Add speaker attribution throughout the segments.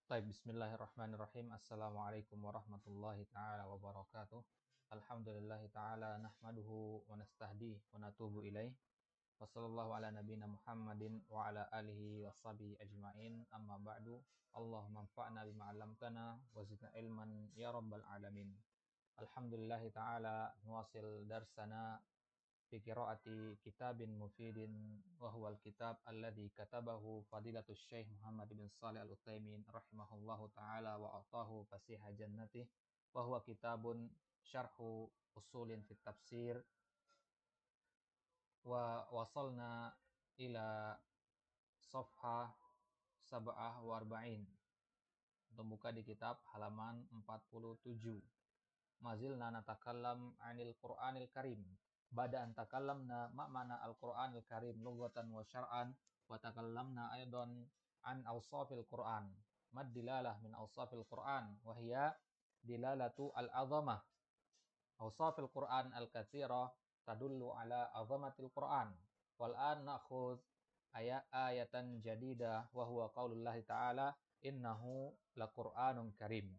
Speaker 1: Baik, bismillahirrahmanirrahim. Assalamualaikum warahmatullahi ta'ala wabarakatuh. Alhamdulillahi ta'ala nahmaduhu wa nastahdi wa natubu ilaih. Wa sallallahu ala nabina Muhammadin wa ala alihi wa sahbihi ajma'in. Amma ba'du. Allahumma anfa'na bima 'allamtana wa zidna ilman ya rabbal alamin. Alhamdulillahi ta'ala nuwasil darsana fi qiraati kitabin mufidin wa huwa al-kitab alladhi katabahu fadilatul syekh Muhammad bin Shalih al-Utsaimin rahimahullahu taala wa atahu fasiha jannatih wa huwa kitabun syarhu usulin fit tafsir wa wasalna ila safha sab'ah wa arba'in. Untuk buka di kitab halaman 47. Mazilna natakallam 'anil Qur'anil Karim. Bada an takallamna ma'mana al-Qur'anil Karim lughatan wa syar'an wa takallamna aidan an awsafil Qur'an. Mad dilalah min awsafil Qur'an wa hiya dilalatu al-'azamah. Awsafil Qur'an al-katsira tadullu ala 'azamatil Qur'an. Wal an na'khudh ayatan jadidah wa huwa qaulullahi ta'ala innahu laqur'anun karim.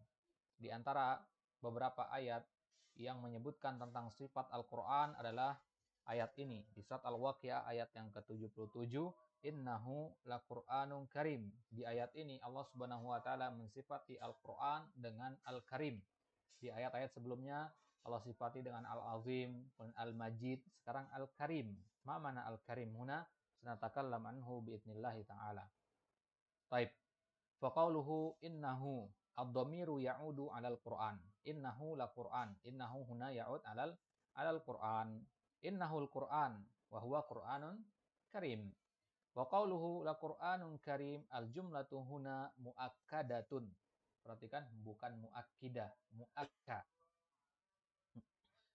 Speaker 1: Di antara beberapa ayat yang menyebutkan tentang sifat Al-Quran adalah ayat ini. Di surat Al-Waqiah ayat yang ke-77, innahu laqur'anun karim. Di ayat ini Allah Subhanahu wa taala mensifati Al-Quran dengan Al-Karim. Di ayat-ayat sebelumnya Allah sifati dengan Al-Azim, Al-Majid, sekarang Al-Karim. Ma mana Al-Karim huna? Sanatakallam anhu biidnillahi ta'ala. Taib. Faqauluhu innahu ad-dhamiru ya'udu 'alal Qur'an. Innahu la Qur'an. Innahu huna ya'ud 'alal Qur'an. Innahul Qur'an wa huwa Qur'anun karim. Wa qauluhu la Qur'anun karim al-jumlatu huna muakkadatun. Perhatikan bukan muakkidah, muakka.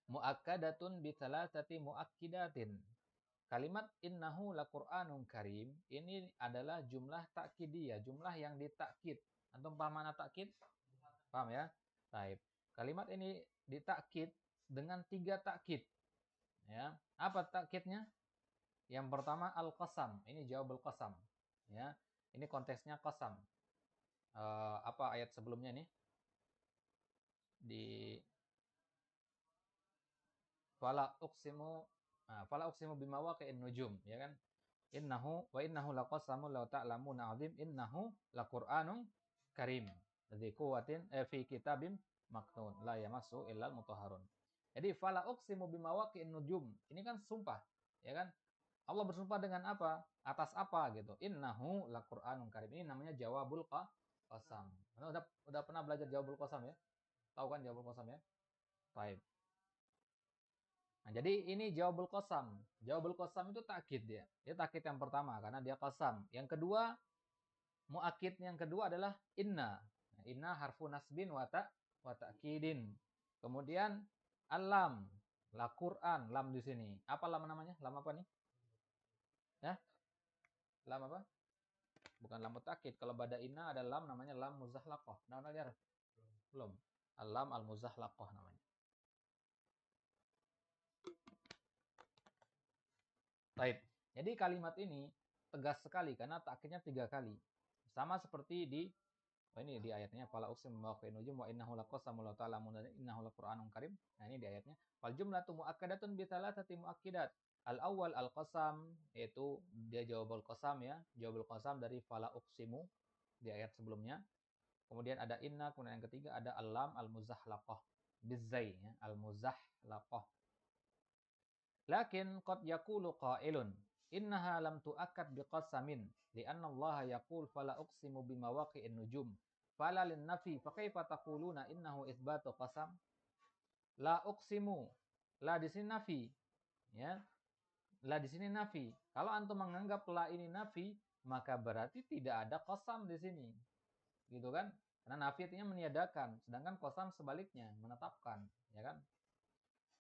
Speaker 1: Muakkadatun bi thalathati muakkidatin. Kalimat innahu laqur'anun karim ini adalah jumlah takkidiyah, jumlah yang ditakkid. Antum paham mana takkid? Paham ya? Baik. Kalimat ini ditakkid dengan 3 takkid. Ya. Apa takkidnya? Yang pertama al-qasam. Ini jawabul qasam. Ya. Ini konteksnya qasam. Apa ayat sebelumnya nih? Di fala uqsimu bimawaqi'in nujum, ya kan? Innahu laqasamun law ta'lamuna 'azim innahu laqur'anun karim. Dzi quwwatin fi kitabim maknun la yamassu illal mutahharun. Jadi fala uqsimu bimawaqi'in nujum. Ini kan sumpah, ya kan? Allah bersumpah dengan apa? Atas apa gitu. Innahu laqur'anun karim. Ini namanya jawabul qasam. Udah pernah belajar jawabul qasam ya? Tahu kan jawabul qasam ya? Baik. Nah, jadi ini jawabul qasam. Jawabul qasam itu takkid dia. Dia takkid yang pertama karena dia qasam. Yang kedua, muakkid yang kedua adalah inna. Nah, inna harfu nasbin wa ta'kidin. Kemudian alam, la Quran, lam di sini. Apa lam namanya? Lam apa nih? Ya? Lam apa? Bukan lam mutakkid. Kalau pada inna ada lam namanya lam muzahlaqah. Nah, lihat. Belum. Alam al-muzahlaqah namanya. Baik. Jadi kalimat ini tegas sekali karena takkidnya 3 kali. Sama seperti ini di ayatnya fala uqsimu bimawaqi'in nujum wa innahu laqasamun law ta'lamun innahu laqur'anun karim. Nah, ini di ayatnya. Fal jumlatu muakkadatun bi thalathati muakkidat. Al-awwal al-qasam yaitu dia jawabul qasam ya. Jawabul qasam dari fala uqsimu di ayat sebelumnya. Kemudian ada inna, kemudian yang ketiga ada al-lam al-muzahlaqah bizai ya, al-muzahlaqah. Lakin qad yaqulu qailun innaha lam tu'akkad biqasamin li'anna Allah yaqul fala uqsimu bimawaqi'in nujum fala lin nafi fa kaifa taquluna innahu itsbatu qasam. La uqsimu, la di sini nafi ya. La di sini nafi. Kalau antum menganggap la ini nafi, maka berarti tidak ada qasam di sini. Gitu kan? Karena nafi artinya meniadakan, sedangkan qasam sebaliknya, menetapkan, ya kan?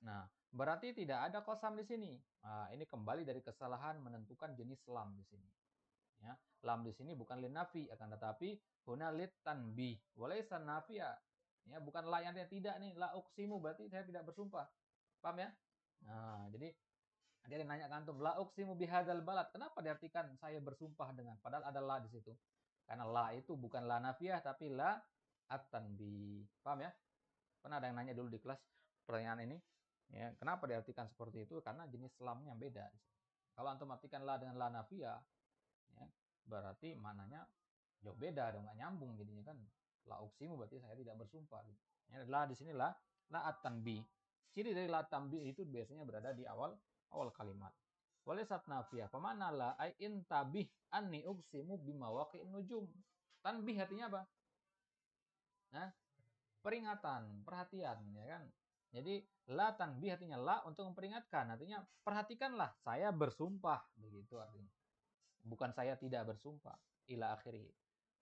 Speaker 1: Nah, berarti tidak ada qasam di sini. Nah, ini kembali dari kesalahan menentukan jenis lam di sini. Ya, lam di sini bukan lin nafi, akan tetapi huna lit tanbih. Walaysa nafiya. Ya, bukan la yang tidak nih, la uqsimu berarti saya tidak bersumpah. Paham ya? Nah, jadi dia nanya ke antum, la uqsimu bihadzal balad. Kenapa diartikan saya bersumpah dengan padahal ada la di situ? Karena la itu bukan la nafiyah tapi la at-tanbih. Paham ya? Pernah ada yang nanya dulu di kelas pertanyaan ini. Ya, kenapa diartikan seperti itu? Karena jenis lamnya beda. Kalau antum artikan la dengan la nafiyah, ya, berarti maknanya jauh beda dong, nggak nyambung jadinya kan. La uksimu berarti saya tidak bersumpah. Ya, la di sini la at-tanbih. Ciri dari la tanbih itu biasanya berada di awal kalimat. Walisat nafiyah. Pemana la ay intabih anni uksimu bimawaqi'in nujum. Tanbih artinya apa? Nah, peringatan, perhatian, ya kan? Jadi la tanbih artinya la untuk memperingatkan, artinya perhatikanlah, saya bersumpah, begitu artinya. Bukan saya tidak bersumpah, ila akhirih.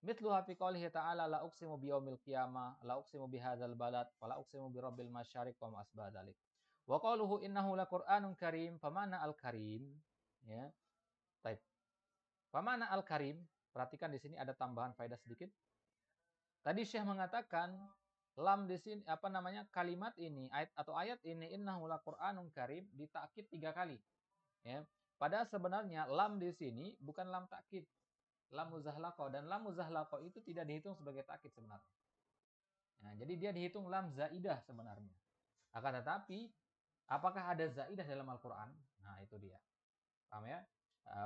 Speaker 1: Mithluha fi qoulihi ta'ala la uqsimu biyaumil qiyamah, la uqsimu bihadzal balad, wa la uqsimu birabbil masyariq wa ma asbah dzalik. Wa qauluhu innahu laqur'anun karim, famana al-karim, ya. Baik. Famana al-karim, perhatikan di sini ada tambahan faedah sedikit. Tadi Syekh mengatakan lam di sini apa namanya kalimat ini ayat ini innahu laqur'anun karim ditakkid 3 kali ya. Padahal sebenarnya lam di sini bukan lam takkid, lam muzahaqah, dan lam muzahaqah itu tidak dihitung sebagai takkid sebenarnya. Nah, jadi dia dihitung lam zaidah sebenarnya. Akan tetapi apakah ada zaidah dalam Al-Qur'an? Nah, itu dia. Paham ya?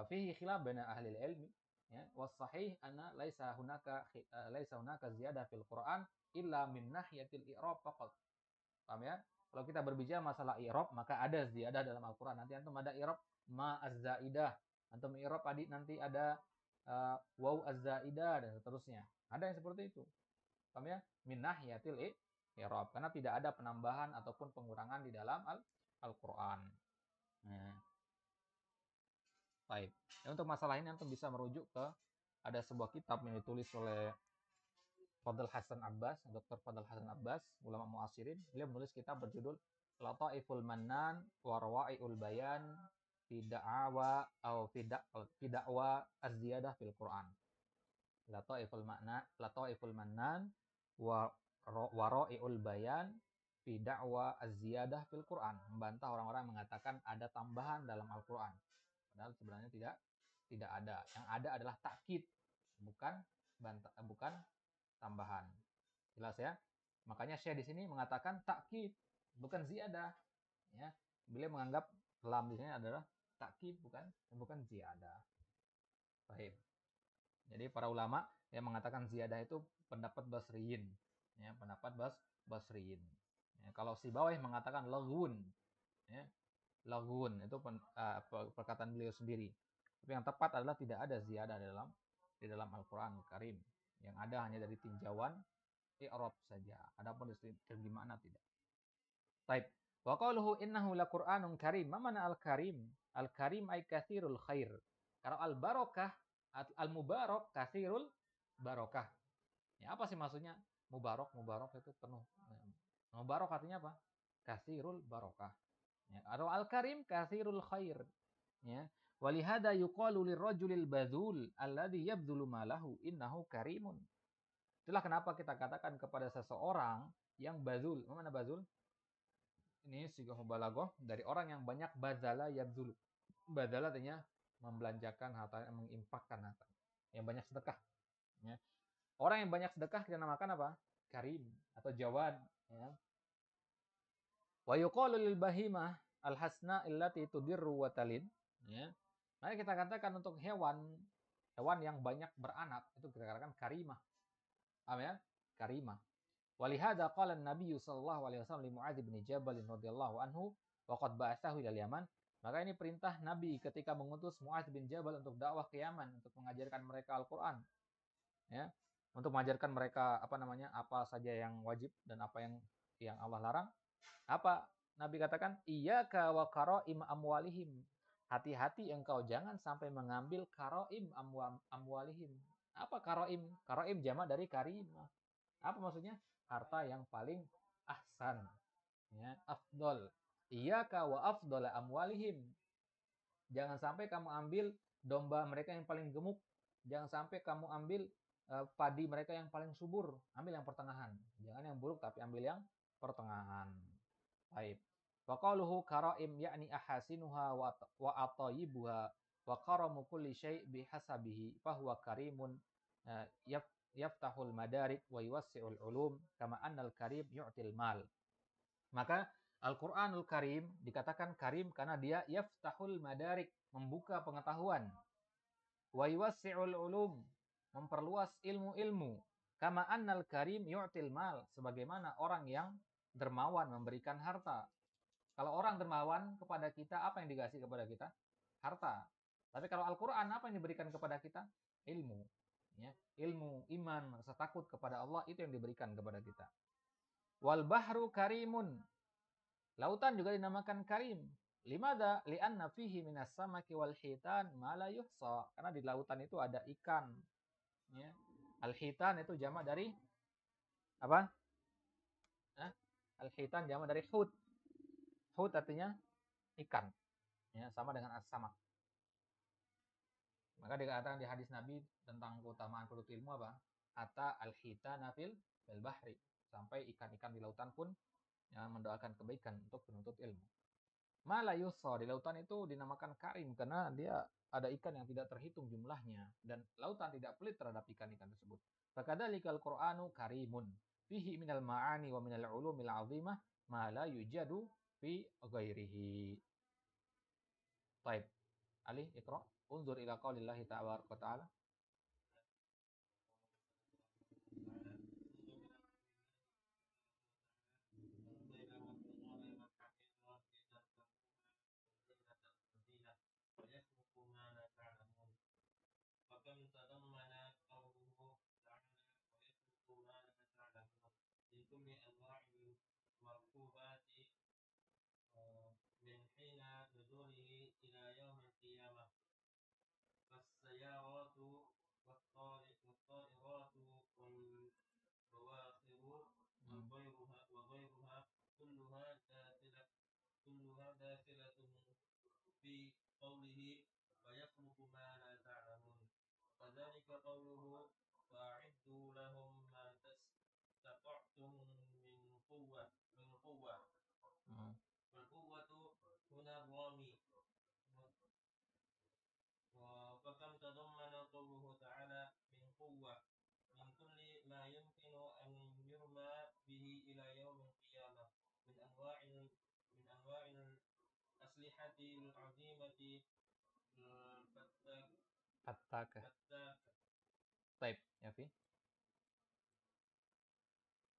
Speaker 1: Fihi khilaf baina ahli ilmi ya, was sahih anna laisa hunaka ziyadah fil Qur'an illa min nahiyatil i'rab faqat. Paham ya? Kalau kita berbicara masalah i'rab, maka ada ziyadah dalam Al-Qur'an. Nanti antum ada i'rab ma az-zaidah. Antum i'rab nanti ada waw az-zaidah dan seterusnya. Ada yang seperti itu. Paham ya? Min nahiyatil i'rab. Karena tidak ada penambahan ataupun pengurangan di dalam Al-Qur'an. Nah, baik. Ya, untuk masalah ini antum bisa merujuk ke ada sebuah kitab yang ditulis oleh Fadl Hasan Abbas, Dr. Fadl Hasan Abbas, ulama muasirin. Beliau menulis kitab berjudul Lataiful Mannan wa Rawaiul Bayan fi da'wa atau fi da'wa az-ziyadah fil Quran. Lataiful Mannan wa Rawaiul Bayan fi da'wa az-ziyadah fil Quran. Membantah orang-orang yang mengatakan ada tambahan dalam Al-Quran. Padahal sebenarnya tidak ada. Yang ada adalah takkid, bukan tambahan. Jelas ya? Makanya Syekh di sini mengatakan takkid, bukan ziyadah. Ya. Beliau menganggap lam di sini adalah takkid, bukan ziyadah. Baik. Jadi para ulama yang mengatakan ziyadah itu pendapat Basriyin. Ya, pendapat Basriyin. Ya, kalau Sibawayh mengatakan lagun. Ya, lagun itu perkataan beliau sendiri. Tapi yang tepat adalah tidak ada ziyadah di dalam Al-Qur'an Karim. Yang ada hanya dari tinjauan i'rab saja. Adapun dari mana tidak. Baik. Wa qauluhu innahu laqur'anun karim. Ma mana al-karim? Al-karim ay katsirul khair. Kalau al-barakah, al-mubarak katsirul barakah. Ya, apa sih maksudnya? Mubarak itu penuh. Mubarak artinya apa? Katsirul barakah. Ya, atau al-karim katsirul khair. Ya. Walihada yuqalu lirrajulil badzul alladhi yabdzulu malahu innahu karimun. Itulah kenapa kita katakan kepada seseorang yang bazul. Mana bazul? Ini sigah mubalaghah dari orang yang banyak bazala yabzulu. Bazala artinya membelanjakan harta, menginfakkan harta. Yang banyak sedekah. Ya. Orang yang banyak sedekah kita namakan apa? Karim atau jawad. Ya. Wa yuqalu lil bahimah al-hasna illati tudirru wa talid. Ya. Maka kita katakan untuk hewan yang banyak beranak itu kita katakan karimah. Paham ya? Karimah. Walihada qala an-nabiy sallallahu alaihi wasallam li Muadz bin Jabal radhiyallahu anhu wa qad ba'athahu ila Yaman. Maka ini perintah Nabi ketika mengutus Muadz bin Jabal untuk dakwah ke Yaman untuk mengajarkan mereka Al-Qur'an. Ya. Untuk mengajarkan mereka apa saja yang wajib dan apa yang Allah larang. Apa Nabi katakan? Iyyaka wa qara'im amwalihim. Hati-hati engkau jangan sampai mengambil qara'im amwalihim. Apa qara'im? Qara'im jamak dari karimah. Apa maksudnya? Harta yang paling ahsan. Ya, afdol. Iyyaka wa afdala amwalihim. Jangan sampai kamu ambil domba mereka yang paling gemuk. Jangan sampai kamu ambil padi mereka yang paling subur. Ambil yang pertengahan. Jangan yang buruk tapi ambil yang pertengahan. Baik. Wa qaluhu karaim yakni ahasinuha wa atayibuha wa karamu kulli syai' bihasabihi fahuwa karimun yaftahul madarik wa yuwassi'ul ulum kama annal karim yu'til mal. Maka Al-Qur'anul Karim dikatakan karim karena dia yaftahul madarik, membuka pengetahuan. Wa yuwassi'ul ulum, memperluas ilmu-ilmu. Kama annal karim yu'til mal, sebagaimana orang yang dermawan memberikan harta. Kalau orang dermawan kepada kita, apa yang dikasih kepada kita? Harta. Tapi kalau Al-Quran, apa yang diberikan kepada kita? Ilmu. Ya. Ilmu, iman, rasa takut kepada Allah, itu yang diberikan kepada kita. Wal bahru karimun. Lautan juga dinamakan karim. Limada? Li'anna fihi minas samaki wal hitan ma la yuhsa. Karena di lautan itu ada ikan. Ya. Al-hitan itu jamak dari apa? Al-hitan jamak dari hut. Hut artinya ikan. Ya, sama dengan as-samak. Maka dikatakan di hadis Nabi tentang keutamaan penuntut ilmu apa? Hatta al-hitana fil bahri. Sampai ikan-ikan di lautan pun yang mendoakan kebaikan untuk penuntut ilmu. Mala yusra, di lautan itu dinamakan karim karena dia ada ikan yang tidak terhitung jumlahnya dan lautan tidak pelit terhadap ikan-ikan tersebut. Fakadzalikal Qur'anu karimun fihi minal ma'ani wa minal ulumil 'azimah ma la yujadu fi ghairihi. Baik. Ali, Iqra. Unzur ila qaulillahi ta'ala. Fattaka. Baik, ya Fi.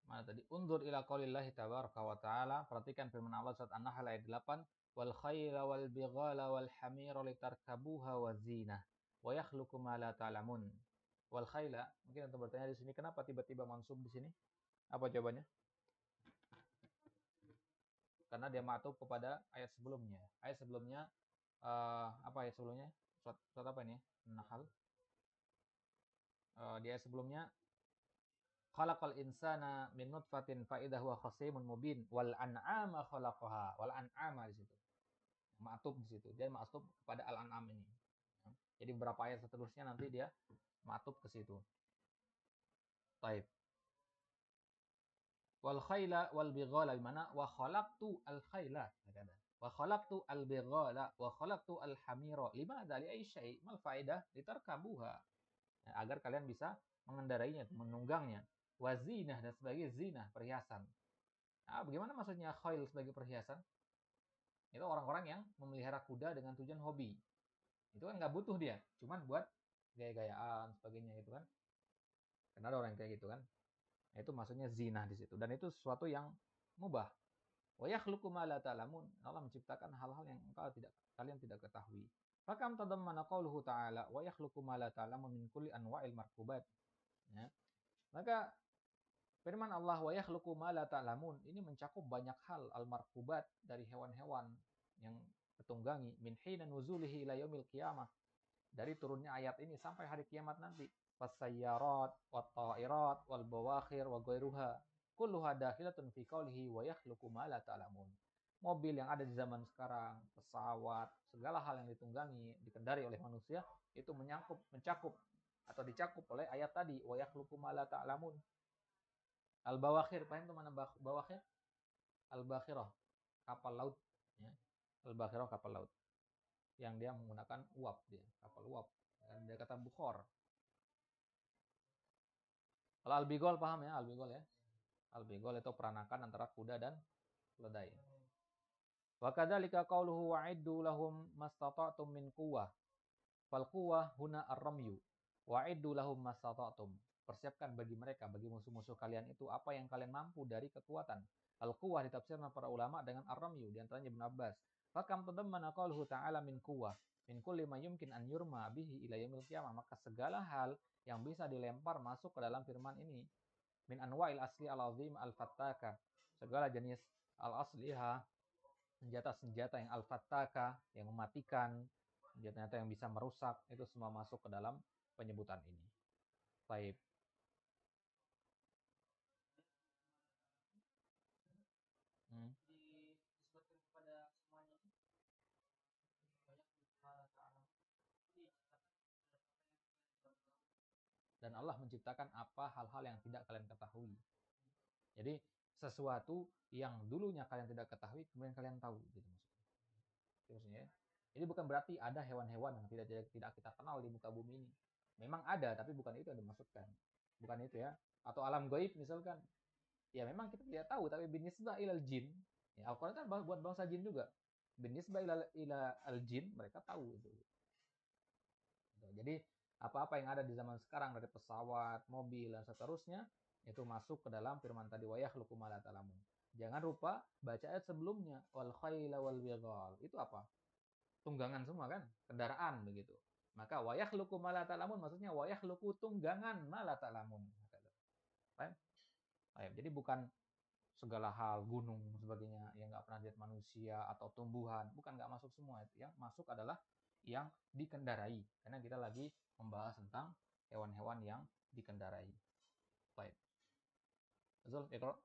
Speaker 1: Mana tadi? Unzur ila qaulillahi tabaraka wa ta'ala. Perhatikan firman Allah surat An-Nahl ayat 8. Wal khayla wal bighala wal hamira litarkabuha wa zinah. Wa yakhluqu ma la ta'lamun. Wal khayla, mungkin untuk bertanya di sini kenapa tiba-tiba mansub di sini? Apa jawabannya? Karena dia ma'tuf kepada ayat sebelumnya. Ayat sebelumnya apa ayat sebelumnya? Surat apa ini? Nahl. Di ayat sebelumnya khalaqal insana min nutfatin fa idza huwa khasimun mubin wal an'ama khalaqaha. Wal an'ama di situ. Ma'tuf di situ. Dia ma'tuf kepada al-an'am ini. Jadi beberapa ayat seterusnya nanti dia ma'tuf ke situ. Baik. Wal khayla wal bighala bimana wa khalaqtu al khayla. Wa khalaqtu al bighala wa khalaqtu al hamira. Limadza li ayyi syai' mal faedah litarkabuha. Ya, agar kalian bisa mengendarainya, menunggangnya. Wa zinah dan sebagai zinah, perhiasan. Nah, bagaimana maksudnya khayl sebagai perhiasan? Itu orang-orang yang memelihara kuda dengan tujuan hobi. Itu kan nggak butuh dia, cuman buat gaya-gayaan sebagainya gitu kan. Karena ada orang yang kayak gitu kan. Nah, itu maksudnya zinah di situ dan itu sesuatu yang mubah. Wa yakhluqu ma la ta'lamun. Allah menciptakan hal-hal yang kalian tidak ketahui. Fakam tadammana qauluhu ta'ala wa yakhluqu ma la ta'lamun min kulli anwa'il markubat. Ya. Maka firman Allah wa yakhluqu ma la ta'lamun ini mencakup banyak hal al-markubat dari hewan-hewan yang ketunggangi min hina nuzulihi ila yaumil qiyamah. Dari turunnya ayat ini sampai hari kiamat nanti. Fasayyarat wat ta'irat wal bawakhir wa ghairuha kulluha dakhilatun fi qoulihi wa yakhluqu ma la ta'lamun. Mobil yang ada di zaman sekarang, pesawat, segala hal yang ditunggangi, dikendari oleh manusia itu mencakup atau dicakup oleh ayat tadi wa yakhluqu ma la ta'lamun. Al bawakhir, paham itu mana bawakhir? Al bakhirah, kapal laut ya. Al bakhirah kapal laut yang dia menggunakan uap, dia kapal uap. Dan dia kata bukhor. Kalau albigol paham ya, albigol ya. Albigol itu peranakan antara kuda dan keledai. Wa kadzalika qauluhu wa'iddu lahum mastata'tum min quwwah. Fal quwwah huna ar-ramyu. Wa'iddu lahum mastata'tum. Persiapkan bagi mereka, bagi musuh-musuh kalian itu apa yang kalian mampu dari kekuatan. Al-quwwah ditafsirkan para ulama dengan ar-ramyu, di antaranya Ibnu Abbas. Fakam tadammana qauluhu ta'ala min quwwah. Min kulli ma yumkin an yurma bihi ila yaumil qiyamah. Maka segala hal yang bisa dilempar masuk ke dalam firman ini. Min anwa'il asli al-azim al-fattaka. Segala jenis al-asliha, senjata-senjata yang al-fattaka, yang mematikan, senjata yang bisa merusak, itu semua masuk ke dalam penyebutan ini. Baik. Disebutkan kepada semuanya. Dan Allah menciptakan apa hal-hal yang tidak kalian ketahui. Jadi sesuatu yang dulunya kalian tidak ketahui, kemudian kalian tahu, gitu maksudnya. Jadi bukan berarti ada hewan-hewan yang tidak kita kenal di muka bumi ini. Memang ada, tapi bukan itu yang dimaksudkan. Bukan itu ya. Atau alam gaib misalkan. Ya memang kita tidak tahu, tapi binisbah ilal jin. Ya, Al-Quran kan buat bangsa jin juga. Binisbah ilal jin, mereka tahu itu. Jadi apa-apa yang ada di zaman sekarang dari pesawat, mobil, dan seterusnya, itu masuk ke dalam firman tadi, wa yakhluqu ma la ta'lamun. Jangan lupa baca ayat sebelumnya, wal khayla wal bighal. Itu apa? Tunggangan semua kan, kendaraan begitu. Maka wa yakhluqu ma la ta'lamun maksudnya wa yakhluqu tunggangan ma la ta'lamun. Jadi bukan segala hal, gunung sebagainya yang nggak pernah lihat manusia atau tumbuhan, bukan, nggak masuk semua itu. Yang masuk adalah yang dikendarai, karena kita lagi membahas tentang hewan-hewan yang dikendarai. Baik. Betul, Iqra.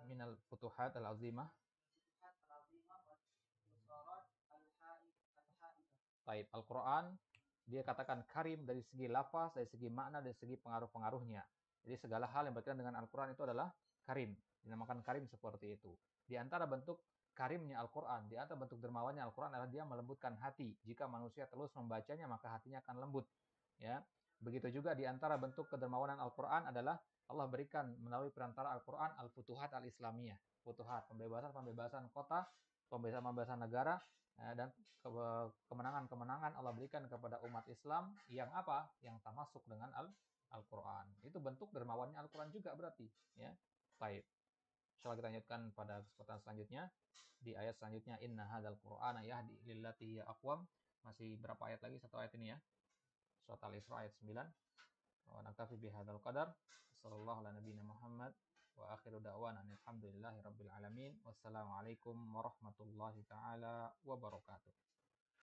Speaker 1: Minal futuhat al-azimah. Baik, Al-Quran dia katakan karim dari segi lafaz, dari segi makna, dari segi pengaruh-pengaruhnya. Jadi segala hal yang berkaitan dengan Al-Quran itu adalah karim. Dinamakan karim seperti itu. Di antara bentuk karimnya Al-Quran, di antara bentuk dermawannya Al-Quran adalah dia melembutkan hati. Jika manusia terus membacanya, maka hatinya akan lembut. Ya, begitu juga di antara bentuk kedermawanan Al-Quran adalah Allah berikan melalui perantara Al-Quran Al-Futuhat Al-Islamiyah. Futuhat, pembebasan-pembebasan kota, pembebasan-pembebasan negara, dan kemenangan-kemenangan Allah berikan kepada umat Islam yang apa? Yang termasuk dengan Al-Quran. Itu bentuk dermawannya Al-Quran juga berarti. Ya, baik. Insyaallah kita lanjutkan pada kesempatan selanjutnya. Di ayat selanjutnya, inna hadzal qur'ana yahdi lillati hiya aqwam. Masih berapa ayat lagi? Satu ayat ini ya. Surat Al-Isra ayat 9. Wa naktafi bihadzal qadar. Sallallahu ala nabiyina Muhammad wa akhiru da'wana alhamdulillahi rabbil alamin. Wassalamualaikum warahmatullahi taala wabarakatuh.